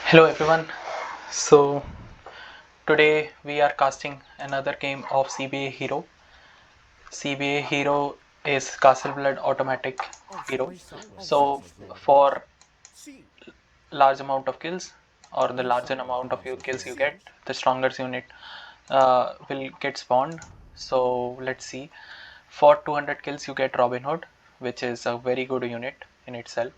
Hello everyone. So today we are casting another game of CBA Hero. CBA Hero is Castle Blood automatic hero. So for large amount of kills or the larger amount of kills you get, the stronger unit will get spawned. So let's see. For 200 kills you get Robin Hood, which is a very good unit in itself.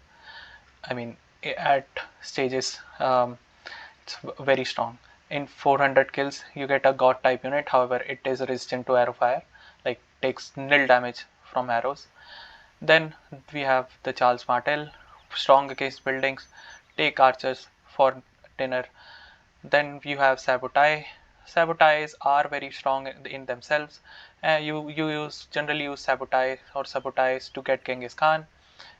I mean, at stages, it's very strong. In 400 kills, you get a God type unit. However, it is resistant to arrow fire, like takes nil damage from arrows. Then we have the Charles Martel, strong against buildings, take archers for dinner. Then you have Sabotage. Sabotages are very strong in themselves. You generally use Sabotage or Sabotage to get Genghis Khan,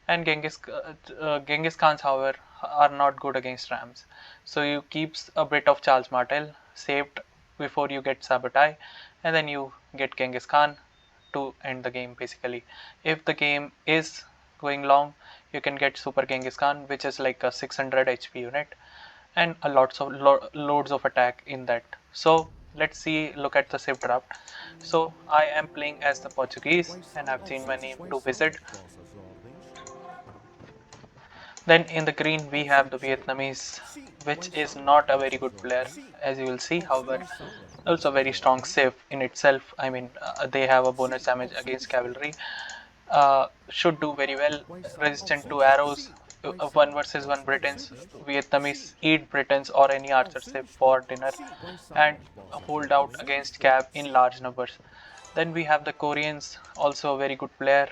and Genghis Khans, however, are not good against Rams. So you keeps a bit of Charles Martel saved before you get Sabotage, and then you get Genghis Khan to end the game basically. If the game is going long, you can get Super Genghis Khan, which is like a 600 HP unit, and a loads of attack in that. So let's see, look at the save draft. So I am playing as the Portuguese and I've changed my name to Visit. Then in the green we have the Vietnamese, which is not a very good player, as you will see. However, also very strong save in itself. I mean, they have a bonus damage against cavalry. Should do very well. Resistant to arrows. One versus one Britons. Vietnamese eat Britons or any archer save for dinner and hold out against Cav in large numbers. Then we have the Koreans, also a very good player.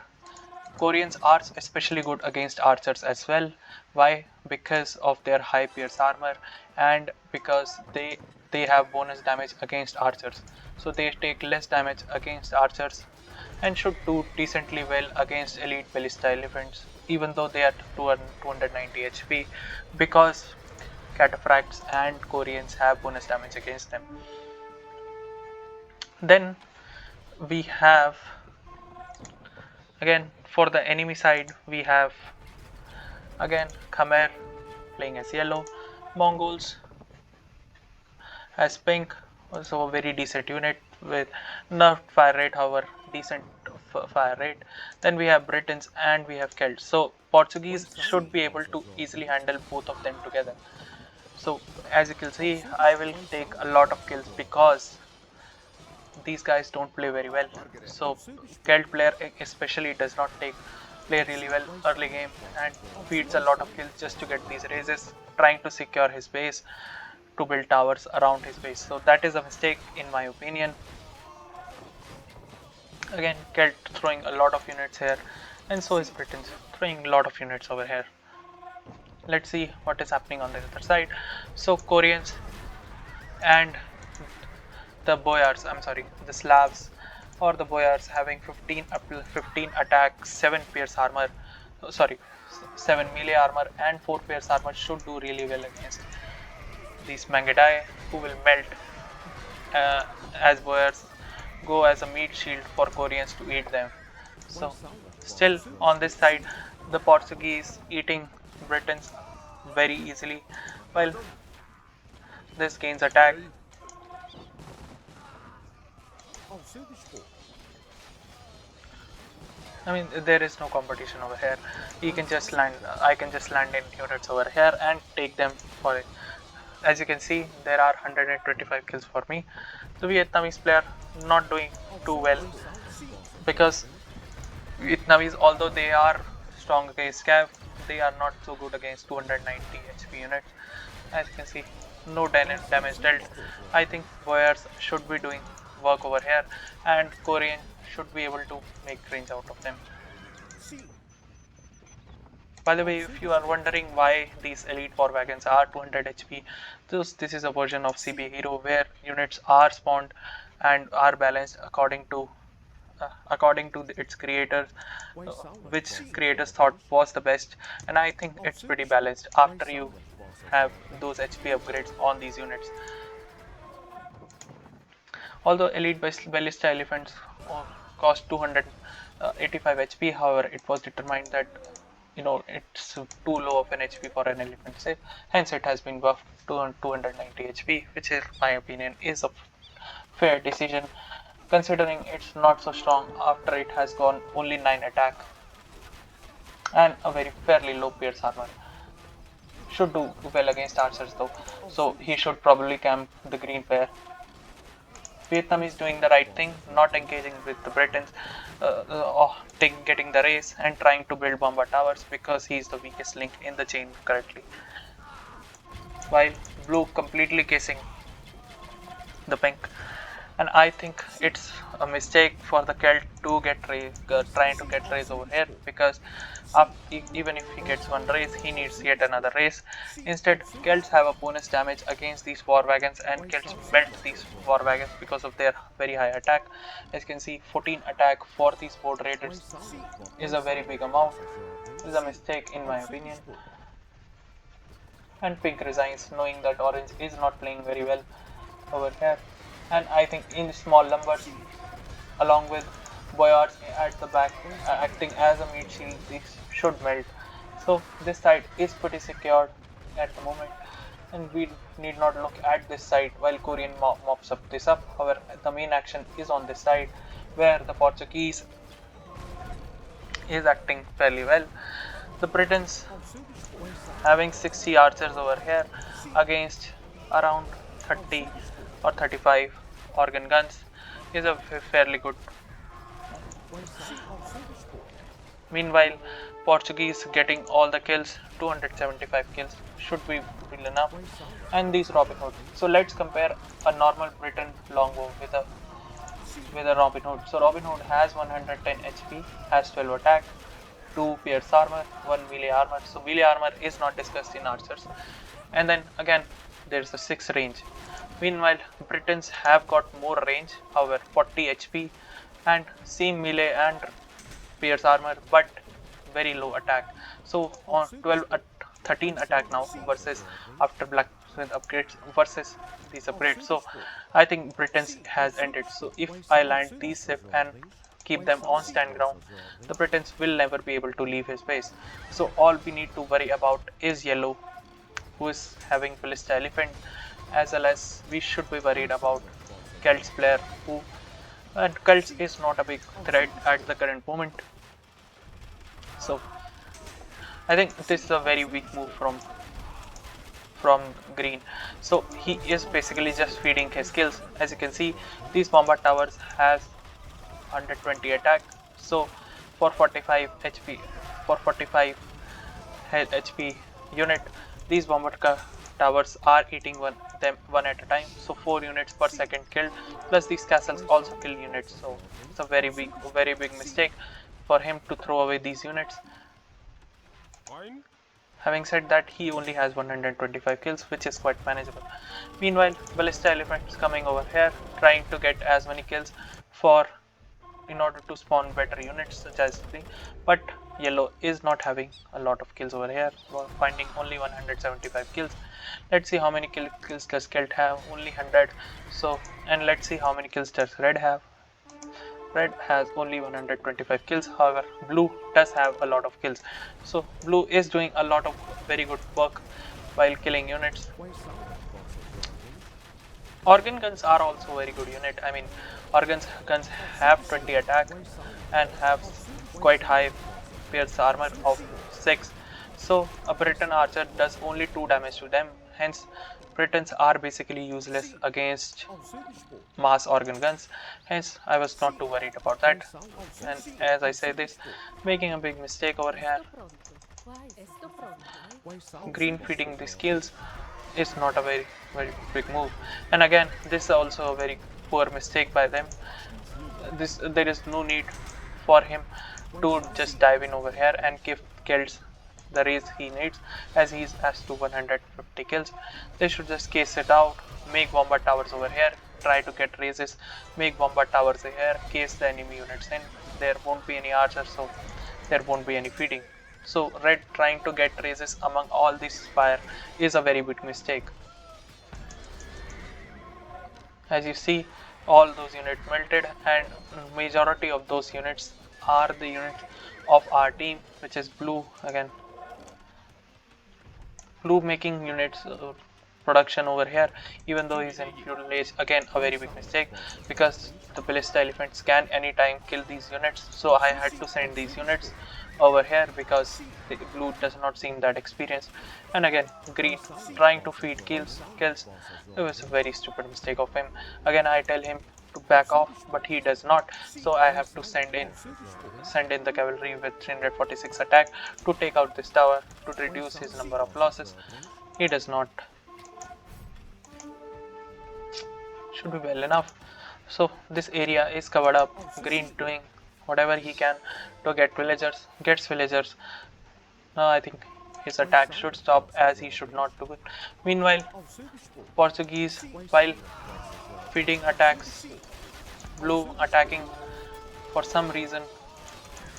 Koreans are especially good against archers as well. Why? Because of their high pierce armor and because they have bonus damage against archers. So they take less damage against archers and should do decently well against elite ballista elephants, even though they are 290 HP, because cataphracts and Koreans have bonus damage against them. Then we have, again, for the enemy side, we have again Khmer playing as yellow, Mongols as pink, also a very decent unit with nerfed fire rate, however decent fire rate. Then we have Britons and we have Celts. So Portuguese should be able to easily handle both of them together. So as you can see, I will take a lot of kills because these guys don't play very well. So Celt player especially does not play really well early game and feeds a lot of kills just to get these raises, trying to secure his base to build towers around his base. So that is a mistake in my opinion. Again, Celt throwing a lot of units here, and so is Britons throwing a lot of units over here. Let's see what is happening on the other side. So Koreans and the Boyars, I'm sorry, the Slavs or the Boyars having 15 attack, 7 pierce armor, sorry, 7 melee armor and 4 pierce armor should do really well against these Mangedai, who will melt as Boyars go as a meat shield for Koreans to eat them. So still on this side, the Portuguese eating Britons very easily, while this gains attack. I mean, there is no competition over here. You can just land. I can just land in units over here and take them for it. As you can see, there are 125 kills for me. The Vietnamese player not doing too well because Vietnamese, although they are strong against Cav, they are not so good against 290 HP units. As you can see, no damage dealt. I think Boyars should be doing work over here, and Korean should be able to make range out of them. By the way, if you are wondering why these elite war wagons are 200 HP, this is a version of CBA Hero where units are spawned and are balanced according to its creators, which creators thought was the best, and I think it's pretty balanced after you have those HP upgrades on these units. Although elite ballista elephants cost 285 HP, however, it was determined that it's too low of an HP for an elephant save. Hence it has been buffed to 290 HP, which in my opinion is a fair decision considering it's not so strong after it has gone only 9 attack and a very fairly low pierce armor. Should do well against archers though, so he should probably camp the green pair. Vietnam is doing the right thing, not engaging with the Britons, getting the race and trying to build bomber towers because he is the weakest link in the chain currently. While blue completely casing the pink, and I think it's a mistake for the Celt to get trying to get race over here because even if he gets one race, he needs yet another race. Instead, Celts have a bonus damage against these war wagons, and Celts melt these war wagons because of their very high attack. As you can see, 14 attack for these board raiders is a very big amount. Is a mistake in my opinion. And pink resigns, knowing that orange is not playing very well over here. And I think in small numbers, along with boyards at the back acting as a meat shield, these should melt. So this side is pretty secured at the moment, and we need not look at this side while Korean mops up this up. However, the main action is on this side where the Portuguese is acting fairly well. The Britons having 60 archers over here against around 30 or 35 organ guns is a fairly good. Meanwhile, Portuguese getting all the kills, 275 kills should be well enough, and these Robin Hood. So let's compare a normal Briton longbow with a Robin Hood. So Robin Hood has 110 HP, has 12 attack, 2 pierce armor, 1 melee armor. So melee armor is not discussed in archers. And then again there's the 6 range. Meanwhile, Britons have got more range, however 40 HP and same melee and pierce armor but very low attack. So on 13 attack now versus after blacksmith upgrades versus these upgrades. So I think Britons has ended. So if I land these shift and keep them on stand ground, the Britons will never be able to leave his base. So all we need to worry about is yellow, who is having Ballista Elephant, as well as we should be worried about Celts player who, and Celts is not a big threat at the current moment. So I think this is a very weak move from green. So he is basically just feeding his skills. As you can see, these bombard towers has 120 attack. So for 45 HP, for 45 HP unit, these bombard towers are eating one at a time. So 4 units per second killed. Plus these castles also kill units. So it's a very big mistake for him to throw away these units. Having said that, he only has 125 kills, which is quite manageable. Meanwhile, Ballista Elephants coming over here, trying to get as many kills in order to spawn better units such as thing. But yellow is not having a lot of kills over here, finding only 175 kills. Let's see how many kills does Celt have. Only 100. So, and let's see how many kills does red have. Red has only 125 kills. However, blue does have a lot of kills. So blue is doing a lot of very good work while killing units. Organ guns are also very good unit. I mean, organ guns have 20 attack and have quite high pierce armor of 6. So a Briton archer does only 2 damage to them. Hence, Britons are basically useless against mass organ guns. Hence, I was not too worried about that. And as I say this, making a big mistake over here. Green feeding the skills is not a very big move. And again, this is also a very poor mistake by them. There is no need for him to just dive in over here and give Celts the raise he needs, as he has to 150 kills. They should just case it out, make bombard towers over here, try to get raises, make bombard towers here, case the enemy units in. There won't be any archers, so there won't be any feeding. So red trying to get raises among all these fire is a very big mistake. As you see, all those units melted, and majority of those units are the units of our team, which is blue. Again, blue making units production over here, even though he's in feudal age. Again, a very big mistake, because the ballista elephants can anytime kill these units, so I had to send these units over here because the blue does not seem that experienced. And again, green trying to feed kills. It was a very stupid mistake of him. Again, I tell him to back off, but he does not, so I have to send in the cavalry with 346 attack to take out this tower to reduce his number of losses. He does not. Should be well enough. So this area is covered up. Green doing whatever he can to get villagers, gets villagers. Now I think his attack should stop, as he should not do it. Meanwhile, Portuguese, while feeding attacks, blue attacking for some reason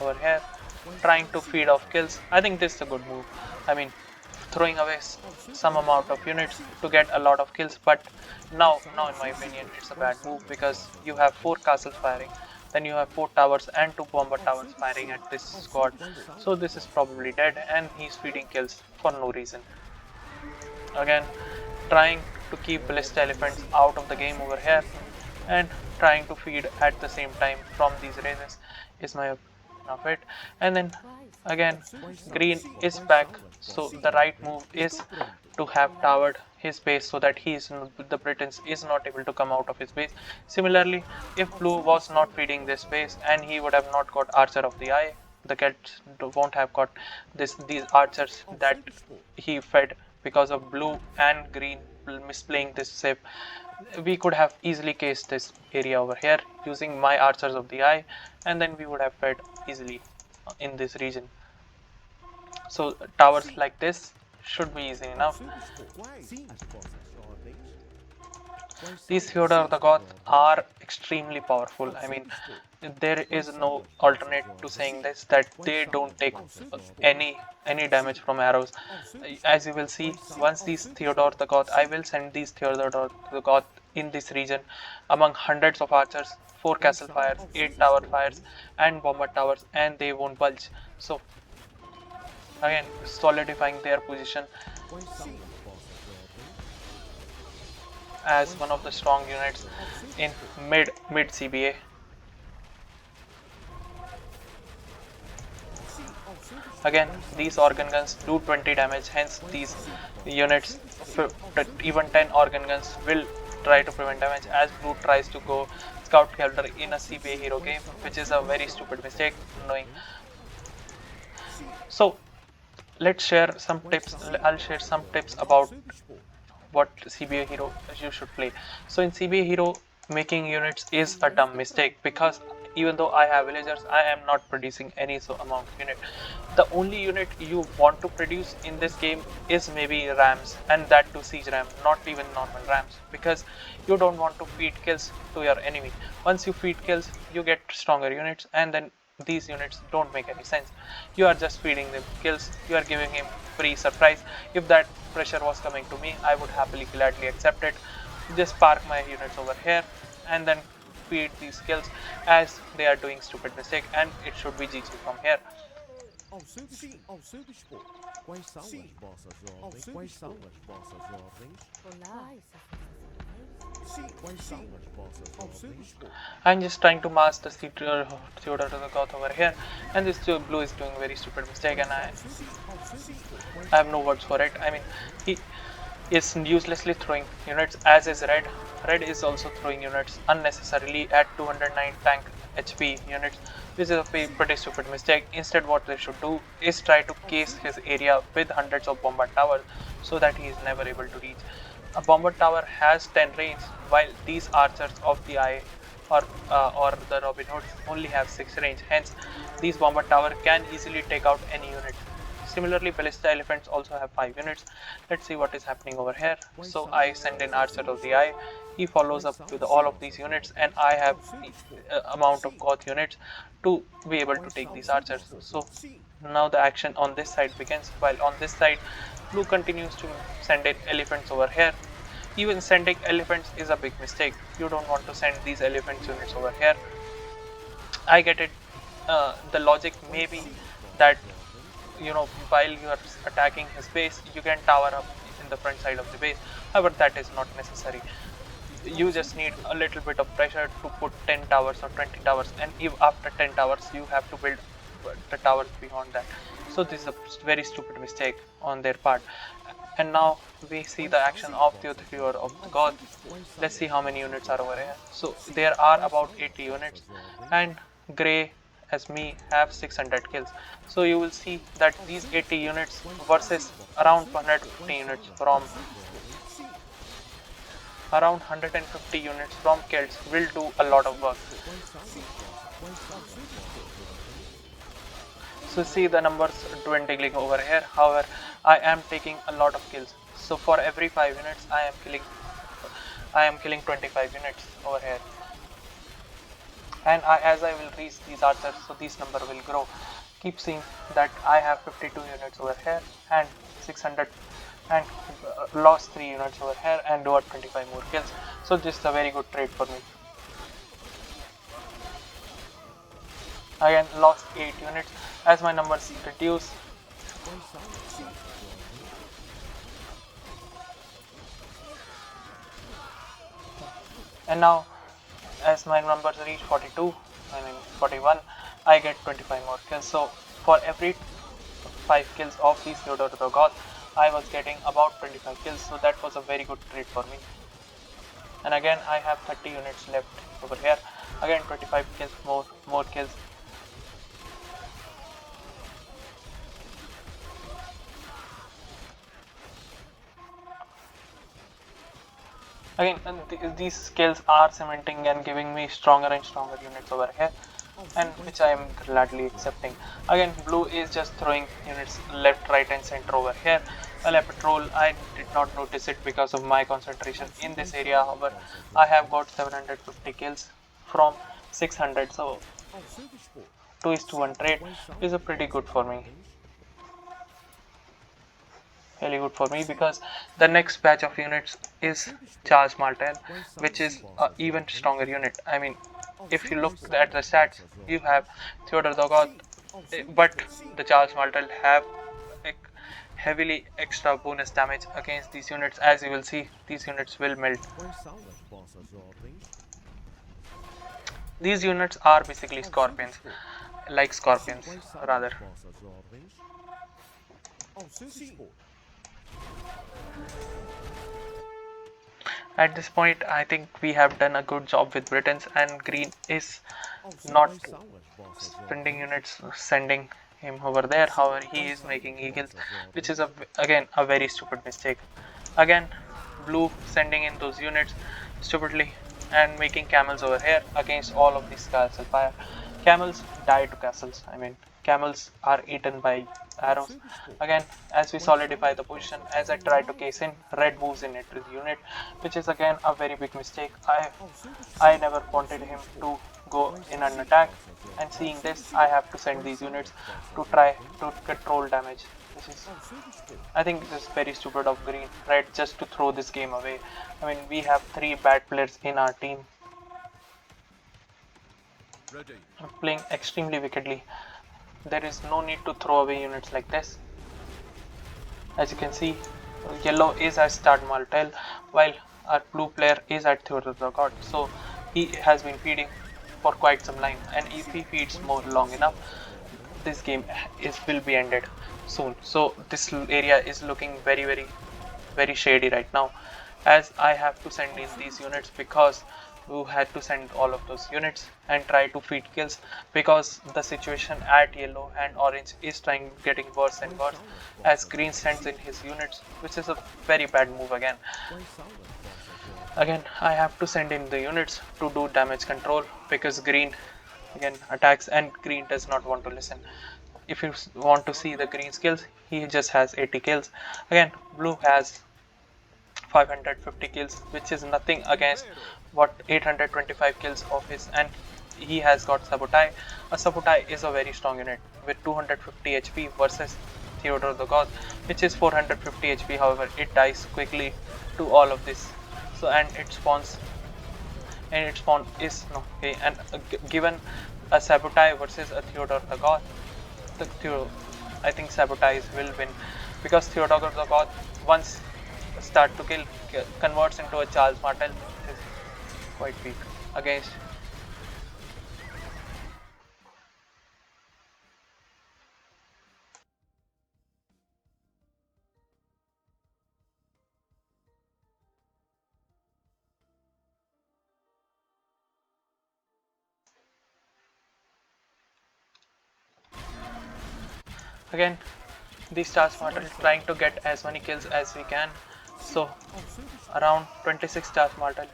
over here, trying to feed off kills. I think this is a good move. I mean, throwing away some amount of units to get a lot of kills, but now in my opinion it's a bad move, because you have 4 castles firing, then you have 4 towers and 2 bomber towers firing at this squad, so this is probably dead, and he's feeding kills for no reason. Again, trying to keep ballista elephants out of the game over here, and trying to feed at the same time from these races is my opinion of it. And then again, green is back, so the right move is to have towered his base so that the Britons is not able to come out of his base. Similarly, if blue was not feeding this base, and he would have not got Archer of the Eye, the Celts won't have got these archers that he fed because of blue and green misplaying this ship. We could have easily cased this area over here using my Archers of the Eye, and then we would have fed easily in this region. So towers like this should be easy enough. These Theodore the Goth are extremely powerful. I mean, there is no alternate to saying this, that they don't take any damage from arrows. As you will see, once these Theodore the Goth, I will send these Theodore the Goth in this region among hundreds of archers, 4 castle fires, 8 tower fires and bomber towers, and they won't budge. So again, solidifying their position as one of the strong units in mid CBA. Again, these organ guns do 20 damage, hence these units, even 10 organ guns will try to prevent damage, as blue tries to go scout cavalry in a CBA hero game, which is a very stupid mistake, knowing. So let's share some tips. I'll share some tips about what CBA hero you should play. So in CBA hero, making units is a dumb mistake, because even though I have villagers, I am not producing any amount of unit. The only unit you want to produce in this game is maybe rams, and that too siege ram, not even normal rams, because you don't want to feed kills to your enemy. Once you feed kills, you get stronger units, and then these units don't make any sense. You are just feeding them kills, you are giving him free surprise. If that pressure was coming to me, I would happily gladly accept it. Just park my units over here and then feed these kills, as they are doing stupid mistake, and it should be GG from here. I'm just trying to mask the Theodore to the Goth over here, and this blue is doing a very stupid mistake, and I have no words for it. I mean, he is uselessly throwing units, as is red. Red is also throwing units unnecessarily at 209 tank HP units. This is a pretty stupid mistake. Instead, what they should do is try to case his area with hundreds of bomber towers, so that he is never able to reach. A bomber tower has 10 range, while these archers of the eye or the Robin Hoods only have 6 range. Hence, these bomber tower can easily take out any unit. Similarly, ballista elephants also have 5 units. Let's see what is happening over here. So I send in Archer of the Eye. He follows up with all of these units, and I have the amount of Goth units to be able to take these archers. So now the action on this side begins, while on this side blue continues to send in elephants over here. Even sending elephants is a big mistake. You don't want to send these elephant units over here. I get it. the logic may be that, you know, while you are attacking his base, you can tower up in the front side of the base. However, that is not necessary. You just need a little bit of pressure to put 10 towers or 20 towers, and if after 10 towers you have to build the towers beyond that. So this is a very stupid mistake on their part. And now we see the action of the Theophilor of the God. Let's see how many units are over here. So there are about 80 units, and Grey as me have 600 kills. So you will see that these 80 units versus around 150 units from around 150 units from kills will do a lot of work. So see the numbers dwindling over here. However, I am taking a lot of kills. So for every 5 units I am killing 25 units over here. And as I will reach these archers, so this number will grow. Keep seeing that I have 52 units over here and 600 and lost 3 units over here and got 25 more kills. So this is a very good trade for me. Again, lost 8 units as my numbers reduce. And now as my numbers reach 42, 41, I get 25 more kills. So for every 5 kills of these Theodore the God, I was getting about 25 kills. So that was a very good trade for me. And again, I have 30 units left over here. Again, 25 kills, more kills. Again, these skills are cementing and giving me stronger and stronger units over here, and which I am gladly accepting. Again, blue is just throwing units left, right and center over here. Well, a patrol, I did not notice it because of my concentration in this area. However, I have got 750 kills from 600, so 2:1 trade is a pretty good for me. Really good for me, because the next batch of units is Charles Martel, which is an even stronger unit. I mean, if you look at the stats, you have Theodore the God, but the Charles Martel have heavily extra bonus damage against these units. As you will see, these units will melt. These units are basically scorpions, like scorpions rather. At this point, I think we have done a good job with Britons, and green is not spending units sending him over there. However, he is making eagles, which is again a very stupid mistake. Again, blue sending in those units stupidly and making camels over here against all of these castle fire. Camels die to castles. I mean, camels are eaten by arrows. Again, as we solidify the position, as I try to case in, red moves in into the unit, which is again a very big mistake. I never wanted him to go in an attack, and seeing this, I have to send these units to try to control damage. I think this is very stupid of green, right? Just to throw this game away. I mean, we have 3 bad players in our team playing extremely wickedly. There is no need to throw away units like this. As you can see, yellow is at start Martel, while our blue player is at Theodore the God. So he has been feeding for quite some time, and if he feeds more long enough, this game will be ended soon. So this area is looking very shady right now, as I have to send in these units, because we had to send all of those units and try to feed kills, because the situation at yellow and orange is getting worse and worse as green sends in his units, which is a very bad move again. Again, I have to send in the units to do damage control, because green again attacks and green does not want to listen. If you want to see the green skills, he just has 80 kills. Again, blue has 550 kills, which is nothing against what 825 kills of his, and he has got Sabotai. A Sabotai is a very strong unit with 250 HP versus Theodore the God, which is 450 HP. However, it dies quickly to all of this. So, and its spawn is no okay, and given a Sabotage versus a Theodore the God. I think Sabotage will win because Theodore the God once start to kill converts into a Charles Martel, which is quite weak against. Again, the Star Martel trying to get as many kills as we can. So around 26 Star Martel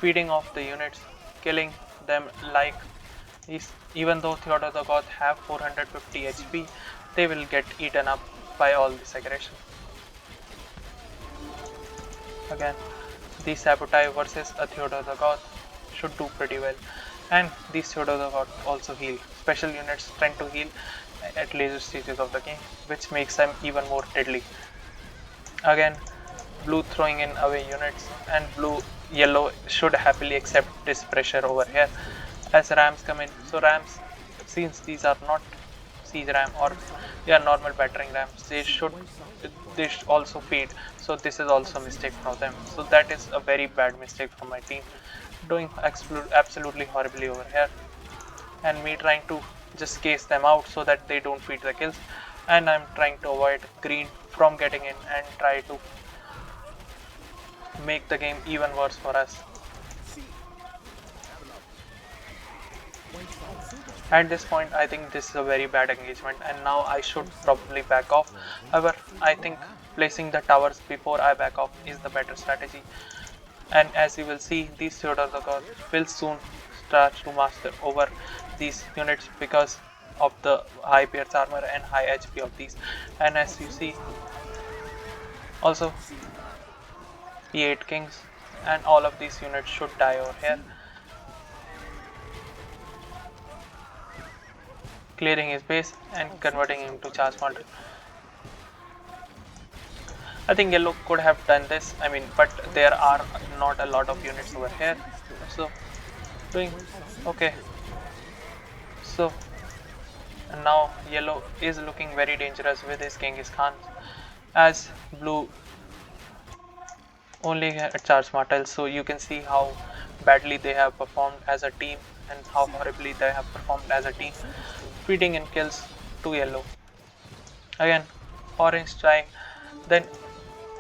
feeding off the units, killing them like even though Theodore the God have 450 HP, they will get eaten up by all this aggression. Again, the Sabotage versus a Theodore the God should do pretty well. And these Theodore the God also heal. Special units tend to heal at later stages of the game, which makes them even more deadly. Again, blue throwing in away units, and yellow should happily accept this pressure over here as rams come in. So rams, since these are not siege ram or they are normal battering rams, they should also feed. So this is also a mistake from them. So that is a very bad mistake from my team, doing absolutely horribly over here, and me trying to just case them out so that they don't feed the kills, and I'm trying to avoid green from getting in and try to make the game even worse for us. At this point, I think this is a very bad engagement, and now I should probably back off. However, I think placing the towers before I back off is the better strategy. And as you will see, these Theodore the God will soon start to master over these units because of the high pierce armor and high HP of these. And as you see, also P8 kings, and all of these units should die over here, clearing his base and converting him to Charge Mountain. I think yellow could have done this, I mean, but there are not a lot of units over here, so doing okay. So now yellow is looking very dangerous with his Genghis Khan, as blue only charge Martel. So you can see how badly they have performed as a team and how horribly they have performed as a team, feeding in kills to yellow. Again, orange trying, then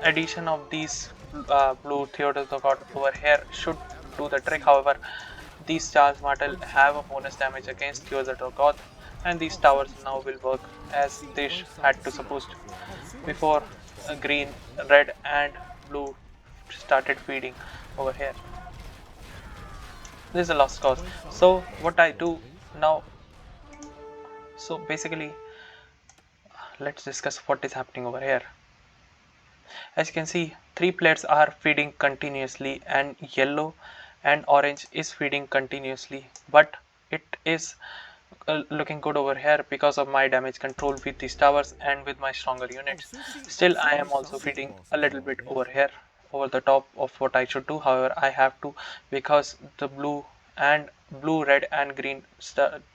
addition of these blue Theodore the God over here should do the trick. However, these charge Martel have a bonus damage against Theodore the God, and these towers now will work as they had to supposed before green, red and blue started feeding over here. This is a lost cause. So what I do now, so basically let's discuss what is happening over here. As you can see, three players are feeding continuously, and yellow and orange is feeding continuously, but it is looking good over here because of my damage control with these towers and with my stronger units. Still, I am also feeding a little bit over here, over the top of what I should do. However, I have to, because the blue, red and green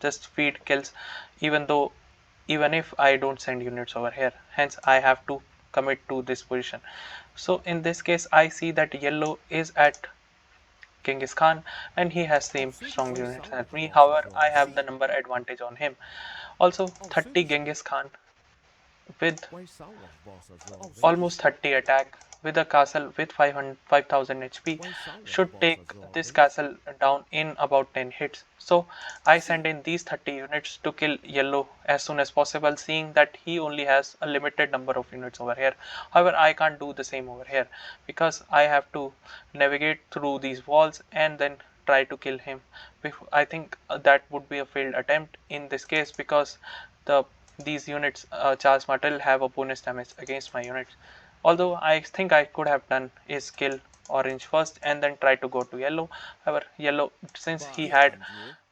just feed kills, even though even if I don't send units over here. Hence, I have to commit to this position. So in this case, I see that yellow is at Genghis Khan and he has same strong units as me. However, I have the number advantage on him. Also, 30 Genghis Khan with almost 30 attack with a castle with 5000 HP should take this castle down in about 10 hits. So I send in these 30 units to kill yellow as soon as possible, seeing that he only has a limited number of units over here. However, I can't do the same over here because I have to navigate through these walls and then try to kill him. I think that would be a failed attempt in this case because these units charge Martel have a bonus damage against my units. Although I think I could have done is kill orange first and then try to go to yellow. However, yellow, since he had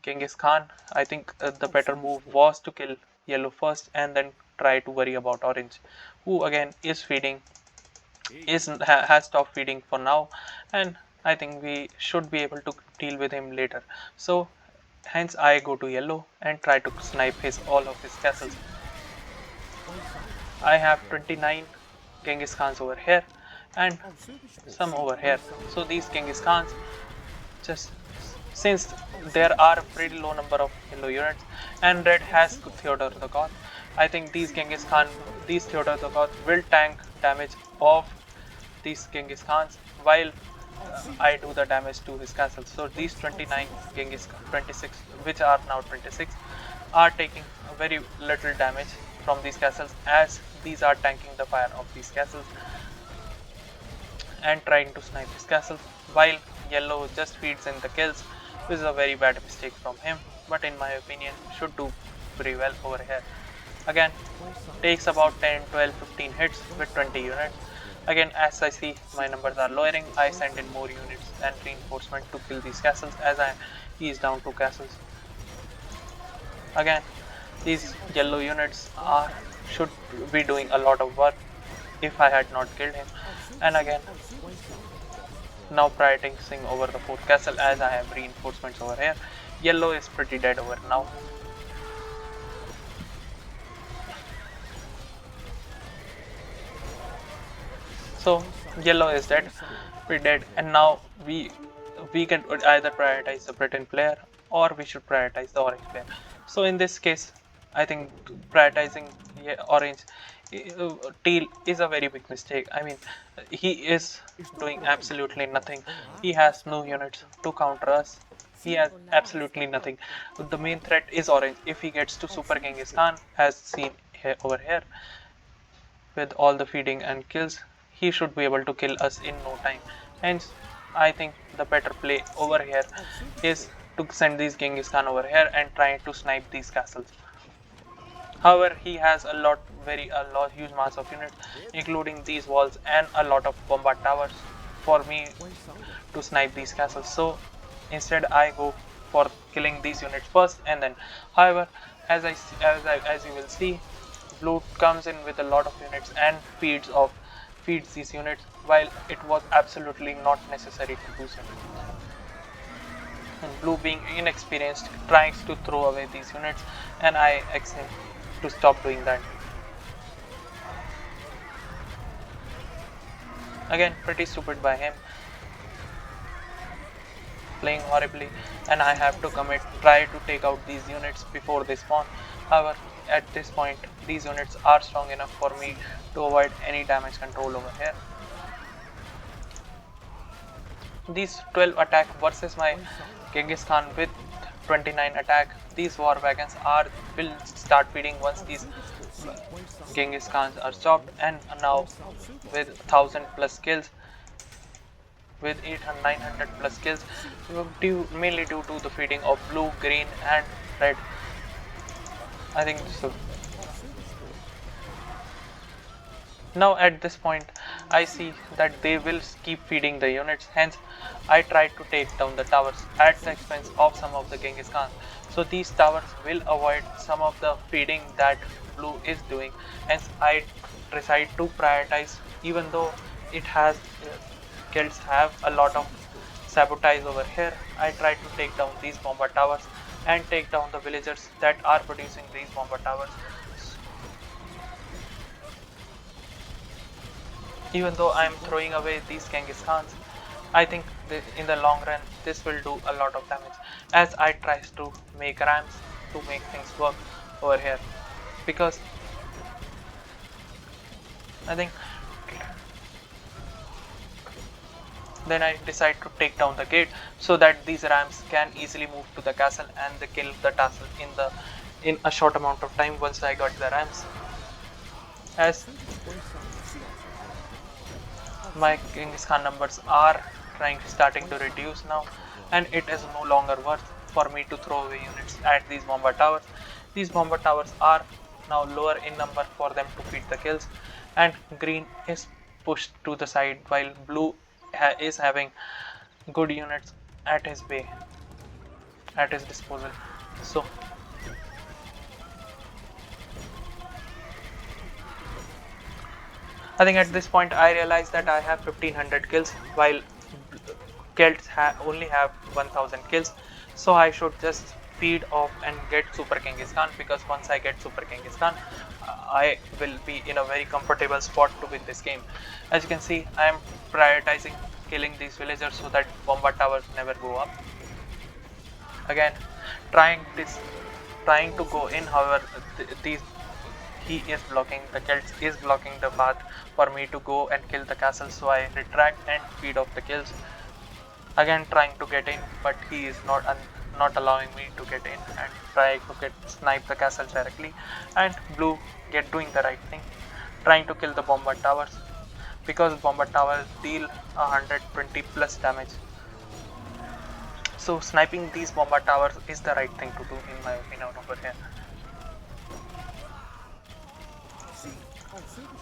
Genghis Khan, I think the better move was to kill yellow first and then try to worry about orange, who again is feeding, has stopped feeding for now, and I think we should be able to deal with him later. So Hence I go to yellow and try to snipe all of his castles. I have 29 Genghis Khans over here and some over here. So these Genghis Khans, just since there are a pretty low number of yellow units and red has Theodore the Goth, I think these Theodore the Goth will tank damage of these Genghis Khans while I do the damage to his castle. So these 29 Genghis 26, which are now 26, are taking very little damage from these castles as these are tanking the fire of these castles and trying to snipe his castle, while yellow just feeds in the kills, which is a very bad mistake from him, but in my opinion should do pretty well over here. Again, takes about 10, 12, 15 hits with 20 units. Again, as I see my numbers are lowering, I send in more units and reinforcement to kill these castles as he is down 2 castles. Again, these yellow units should be doing a lot of work if I had not killed him. And again, now prioritizing over the 4th castle as I have reinforcements over here. Yellow is pretty dead over now. So yellow is dead, pretty dead, and now we can either prioritize the Britain player or we should prioritize the orange player. So in this case, I think prioritizing orange teal is a very big mistake. I mean, he is doing absolutely nothing. He has no units to counter us. He has absolutely nothing. The main threat is orange. If he gets to Super Genghis Khan, as seen here over here, with all the feeding and kills, he should be able to kill us in no time. Hence, I think the better play over here is to send these Genghis Khan over here and try to snipe these castles. However, he has a huge mass of units, including these walls and a lot of bombard towers for me to snipe these castles. So instead, I go for killing these units first, and then, however, as you will see, blue comes in with a lot of units and feeds these units while it was absolutely not necessary to do so. And blue, being inexperienced, tries to throw away these units, and I ask him to stop doing that. Again, pretty stupid by him, playing horribly, and I have to try to take out these units before they spawn. However, at this point, these units are strong enough for me to avoid any damage control over here. These 12 attack versus my Genghis Khan with 29 attack. These war wagons will start feeding once these Genghis Khans are stopped, and now with 1000 plus kills, with 800 900 plus kills, mainly due to the feeding of blue, green and red. I think so. Now at this point, I see that they will keep feeding the units, hence I try to take down the towers at the expense of some of the Genghis Khan. So these towers will avoid some of the feeding that blue is doing, hence I decide to prioritize, even though it has guilds have a lot of sabotage over here. I try to take down these bomber towers and take down the villagers that are producing these bomber towers. Even though I am throwing away these Genghis Khans, I think in the long run this will do a lot of damage, as I tries to make ramps to make things work over here, because I think then I decide to take down the gate so that these ramps can easily move to the castle and they kill the castle in a short amount of time once I got the ramps. As my Genghis Khan numbers are starting to reduce now, and it is no longer worth for me to throw away units at these bomber towers. These bomber towers are now lower in number for them to feed the kills, and green is pushed to the side while blue is having good units at his disposal. So I think at this point I realize that I have 1500 kills while Celts only have 1000 kills, so I should just feed off and get Super Genghis Khan, because once I get Super Genghis Khan, I will be in a very comfortable spot to win this game. As you can see, I am prioritizing killing these villagers so that bombard towers never go up. Again, trying to go in, however, these he is blocking, the Celts is blocking the path for me to go and kill the castle, so I retract and feed off the kills. Again trying to get in, but he is not allowing me to get in, and try to snipe the castle directly. And blue doing the right thing, trying to kill the bombard towers, because bombard towers deal 120 plus damage. So sniping these bombard towers is the right thing to do in my opinion over here.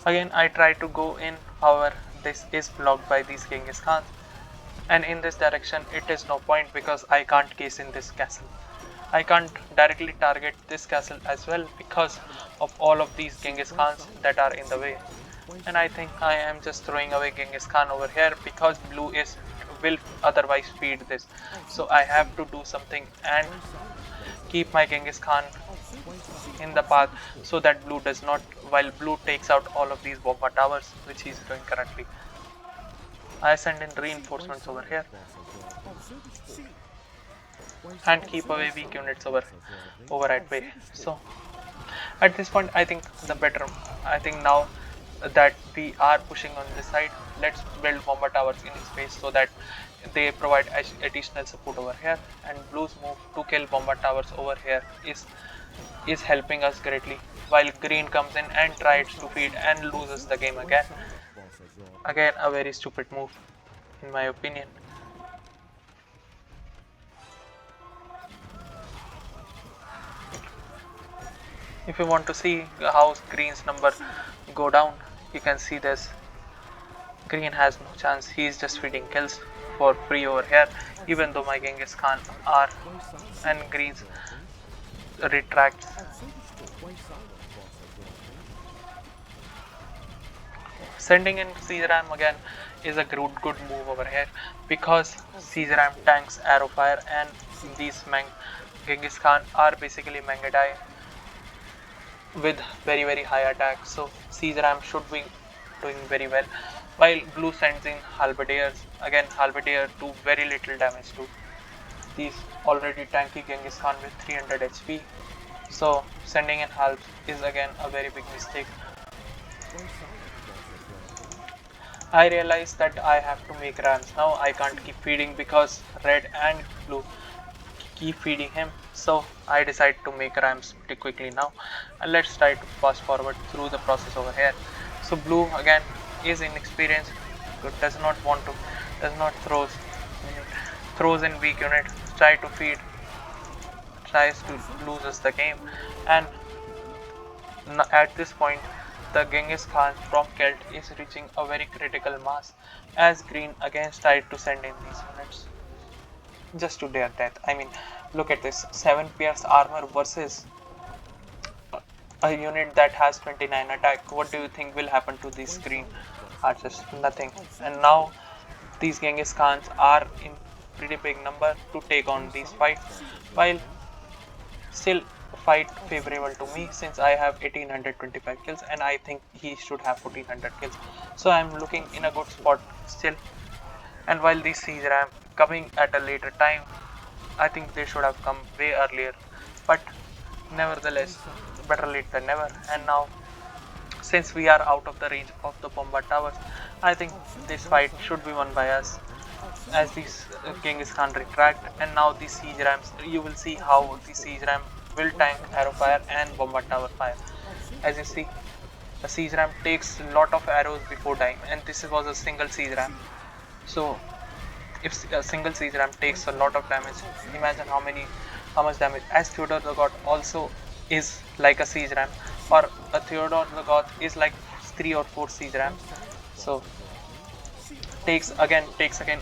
Again I try to go in, however this is blocked by these Genghis Khans, and in this direction it is no point because I can't case in this castle. I can't directly target this castle as well because of all of these Genghis Khans that are in the way. And I think I am just throwing away Genghis Khan over here because blue will otherwise feed this. So I have to do something and keep my Genghis Khan in the path so that blue does not, while blue takes out all of these bomba towers, which he is doing currently. I send in reinforcements over here and keep away weak units over at way. So at this point I think now that we are pushing on this side, let's build bomber towers in space so that they provide additional support over here, and blue's move to kill bomber towers over here is helping us greatly, while green comes in and tries to feed and loses the game again. Again a very stupid move in my opinion. If you want to see how green's number go down, you can see this. Green has no chance, he is just feeding kills for free over here, even though my Genghis Khan are, and green's retracts. Sending in Siege Ram again is a good move over here, because Siege Ram tanks arrow fire, and these Genghis Khan are basically Mangadai with very high attack, so Siege Ram should be doing very well, while blue sends in halberdiers. Again halberdier do very little damage to these already tanky Genghis Khan with 300 HP, so sending in halbs is again a very big mistake. I realize that I have to make rams now. I can't keep feeding because red and blue keep feeding him, so I decide to make rams pretty quickly now, and let's try to fast forward through the process over here. So blue again is inexperienced, does not throws in weak unit, tries to loses the game, and at this point the Genghis Khan from Celt is reaching a very critical mass, as green again tried to send in these units just to their death. I mean, look at this, 7 pierce armor versus a unit that has 29 attack. What do you think will happen to these green archers? Nothing. And now these Genghis Khans are in pretty big number to take on these fights, while still fight favorable to me since I have 1825 kills and I think he should have 1400 kills. So I am looking in a good spot still. And while these Siege Ram coming at a later time, I think they should have come way earlier, but nevertheless better late than never. And now since we are out of the range of the bombard towers, I think this fight should be won by us, as these Genghis Khan retract. And now these Siege Rams, you will see how the Siege Ram will tank arrow fire and bombard tower fire. As you see, the Siege Ram takes a lot of arrows before dying, and this was a single Siege Ram. So if a single Siege Ram takes a lot of damage, imagine how much damage, as Theodore the God also is like a Siege Ram, or a Theodore the God is like 3 or 4 Siege Rams. So takes again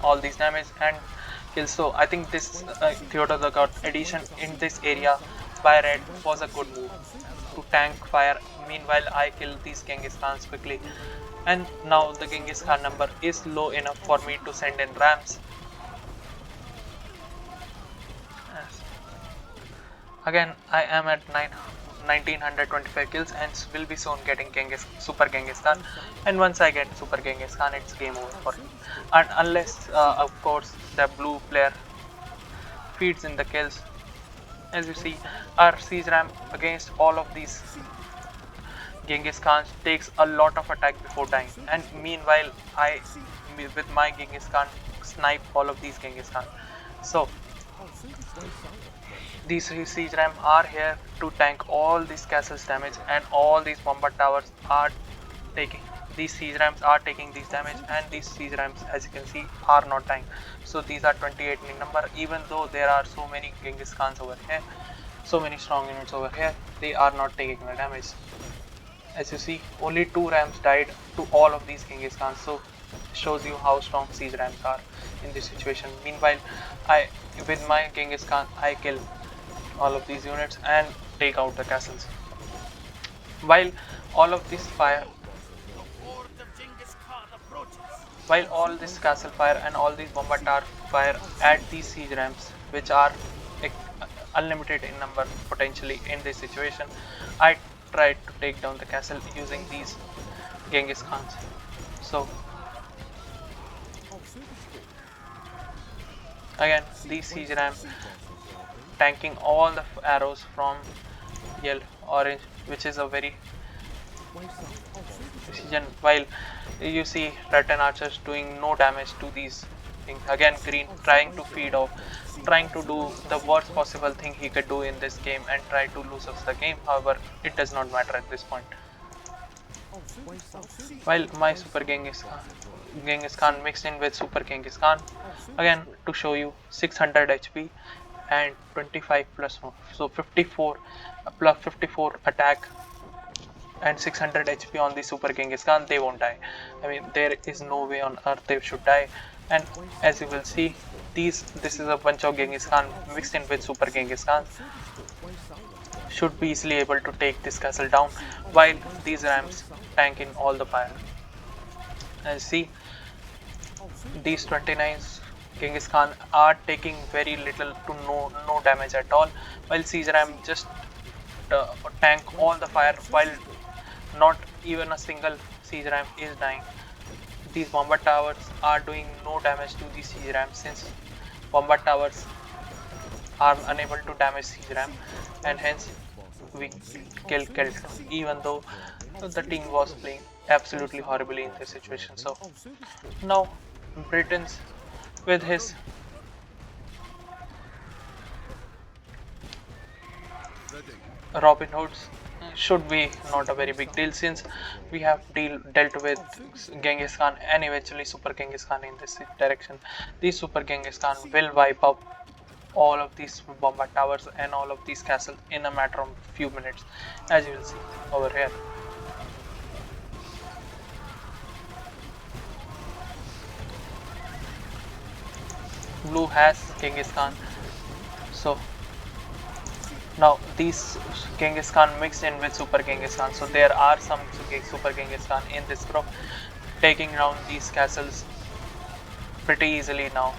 all these damage and kills. So I think this Theodore the God addition in this area by red was a good move to tank fire. Meanwhile I kill these Genghis Khans quickly, and now the Genghis Khan number is low enough for me to send in rams. Again, I am at 1925 kills and will be soon getting Super Genghis Khan. And once I get Super Genghis Khan, it's game over for me. And unless, of course, the blue player feeds in the kills. As you see, our siege ram against all of these Genghis Khan takes a lot of attack before dying. And meanwhile, I, with my Genghis Khan, snipe all of these Genghis Khan. So, these siege ram are here to tank all these castles damage, and all these bombard towers are taking these siege rams are taking these damage, and these siege rams, as you can see, are not dying. So these are 28 in number. Even though there are so many Genghis Khans over here, so many strong units over here, they are not taking the damage. As you see, only 2 rams died to all of these Genghis Khans, so shows you how strong siege rams are in this situation. Meanwhile, I, with my Genghis Khan, I kill all of these units and take out the castles. While all of this fire, while all this castle fire and all these bombard tower fire at these siege rams, which are unlimited in number potentially in this situation, I tried to take down the castle using these Genghis Khans. So again, these siege ram tanking all the arrows from yellow orange, which is a very decision, while you see red and archers doing no damage to these things. Again, green trying to feed off, trying to do the worst possible thing he could do in this game and try to lose us the game. However, it does not matter at this point. While my Super Genghis Khan mixed in with Super Genghis Khan, again to show you 600 HP and 25 plus 1, so 54 plus 54 attack and 600 HP on the Super Genghis Khan. They won't die. I mean, there is no way on earth they should die. And as you will see, this is a bunch of Genghis Khan mixed in with Super Genghis Khan. Should be easily able to take this castle down, while these rams tank in all the fire. As you see, these 29 Genghis Khan are taking very little to no damage at all, while siege ram just tank all the fire, while not even a single siege ram is dying. These bombard towers are doing no damage to the siege ram, since bombard towers are unable to damage siege ram, and hence we killed even though the team was playing absolutely horribly in this situation. So now Britain's with his Robin Hoods should be not a very big deal, since we have dealt with Genghis Khan and eventually Super Genghis Khan in this direction. These Super Genghis Khan will wipe up all of these bombard towers and all of these castles in a matter of few minutes, as you will see over here. Blue has Genghis Khan, so now these Genghis Khan mixed in with Super Genghis Khan, so there are some Super Genghis Khan in this group, taking down these castles pretty easily now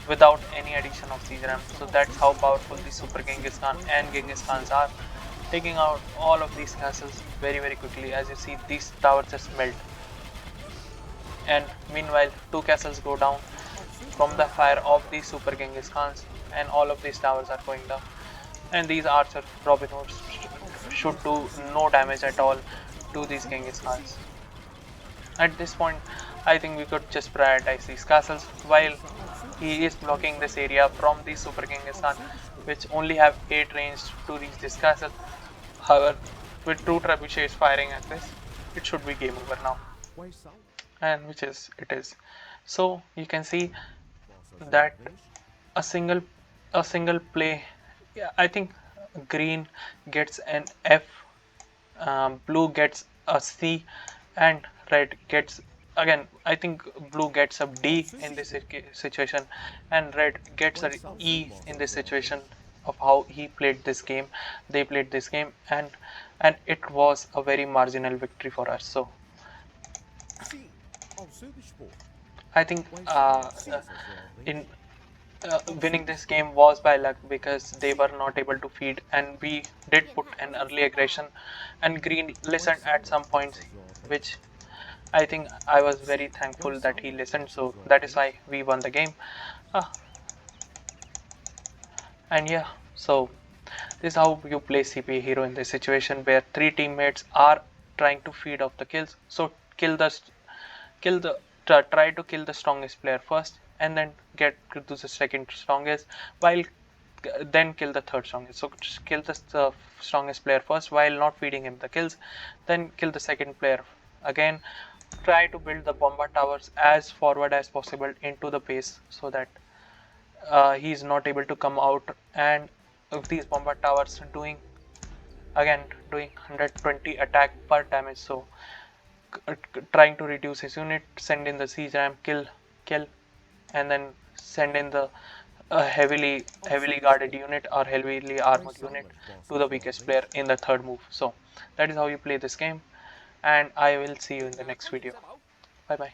without any addition of siege ram. So that's how powerful the Super Genghis Khan and Genghis Khans are, taking out all of these castles very quickly. As you see, these towers just melt, and meanwhile 2 castles go down from the fire of these Super Genghis Khans, and all of these towers are going down, and these archer Robin Hoods should do no damage at all to these Genghis Khans. At this point, I think we could just prioritize these castles, while he is blocking this area from the Super Genghis Khan, which only have 8 range to reach this castle. However, with 2 trebuchets firing at this, it should be game over now, and which is it is. So you can see that a single play, yeah, I think green gets an F, blue gets a C, and red gets, again I think blue gets a D in this situation, and red gets an E in this situation of how he played this game. They played this game, and it was a very marginal victory for us. So I think in winning this game was by luck because they were not able to feed, and we did put an early aggression, and Green listened at some points, which I think I was very thankful that he listened. So that is why we won the game. Uh, and yeah, so this is how you play CPA hero in this situation where three teammates are trying to feed off the kills. So kill the try to kill the strongest player first, and then get to the second strongest, while then kill the third strongest. So just kill the strongest player first while not feeding him the kills, then kill the second player again. Try to build the bomba towers as forward as possible into the base so that he is not able to come out. And if these bomba towers doing again doing 120 attack per damage, so trying to reduce his unit, send in the siege ram, kill, and then send in the heavily guarded unit or heavily armored unit to the weakest player in the third move. So that is how you play this game, and I will see you in the next video. Bye bye.